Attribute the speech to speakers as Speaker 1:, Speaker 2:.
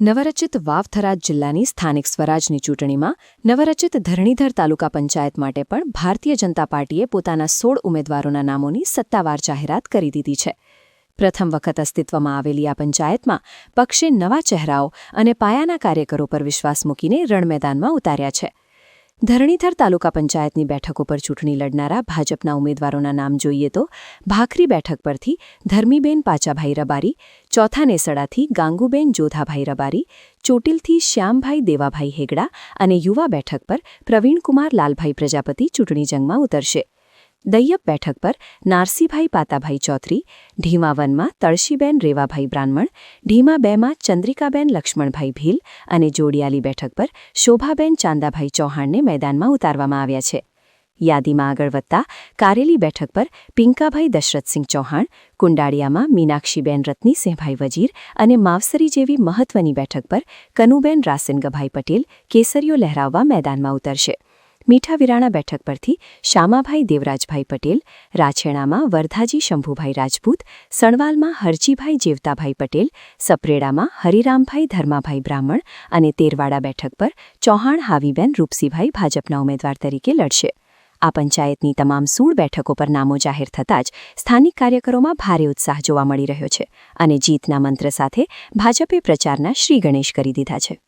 Speaker 1: નવરચિત વાવ-થરાદ જિલ્લાની સ્થાનિક સ્વરાજની ચૂંટણીમાં નવરચિત ધરણીધર તાલુકા પંચાયત માટે પણ ભારતીય જનતા પાર્ટીએ પોતાના 16 ઉમેદવારોના નામોની સત્તાવાર જાહેરાત કરી દીધી છે. પ્રથમ વખત અસ્તિત્વમાં આવેલી આ પંચાયતમાં પક્ષે નવા ચહેરાઓ અને પાયાના કાર્યકરો પર વિશ્વાસ મૂકીને રણમેદાનમાં ઉતાર્યા છે. ધરણીધર તાલુકા પંચાયતની બેઠકો પર ચૂંટણી લડનારા ભાજપના ઉમેદવારોના નામ જોઈએ તો ભાખરી બેઠક પરથી ધર્મીબેન પાચાભાઈ રબારી, ચોથા નેસડાથી ગાંગુબેન જોધાભાઈ રબારી, ચોટીલથી શ્યામભાઈ દેવાભાઈ હેગડા અને યુવા બેઠક પર પ્રવીણકુમાર લાલભાઈ પ્રજાપતિ ચૂંટણી જંગમાં ઉતરશે. દૈયપ બેઠક પર નારસીભાઈ પાતાભાઈ ચૌધરી, ઢીમા 1માં તળશીબેન રેવાભાઈ બ્રાહ્મણ, ઢીમા 2માં ચંદ્રિકાબેન લક્ષ્મણભાઈ ભીલ અને જોડિયાલી બેઠક પર શોભાબેન ચાંદાભાઈ ચૌહાણને મેદાનમાં ઉતારવામાં આવ્યા છે. યાદીમાં આગળ વધતા કારેલી બેઠક પર પિંકાભાઈ દશરથસિંહ ચૌહાણ, કુંડાળિયામાં મીનાક્ષીબેન રત્નીસિંહભાઈ વજીર અને માવસરી જેવી મહત્વની બેઠક પર કનુબેન રાસિનગભાઈ પટેલ કેસરીઓ લહેરાવવા મેદાનમાં ઉતરશે. મીઠા વિરાણા બેઠક પરથી શામાભાઈ દેવરાજભાઈ પટેલ, રાછેણામાં વરધાજી શંભુભાઈ રાજપૂત, સણવાલમાં હરજીભાઈ જેવતાભાઈ પટેલ, સપરેડામાં હરિરામભાઈ ધર્માભાઈ બ્રાહ્મણ અને તેરવાડા બેઠક પર ચૌહાણ હાવીબેન રૂપસીભાઈ ભાજપના ઉમેદવાર તરીકે લડશે. આ પંચાયતની તમામ 16 બેઠકો પર નામો જાહેર થતાં જ સ્થાનિક કાર્યકરોમાં ભારે ઉત્સાહ જોવા મળી રહ્યો છે અને જીતના મંત્ર સાથે ભાજપે પ્રચારના શ્રી ગણેશ કરી દીધા છે.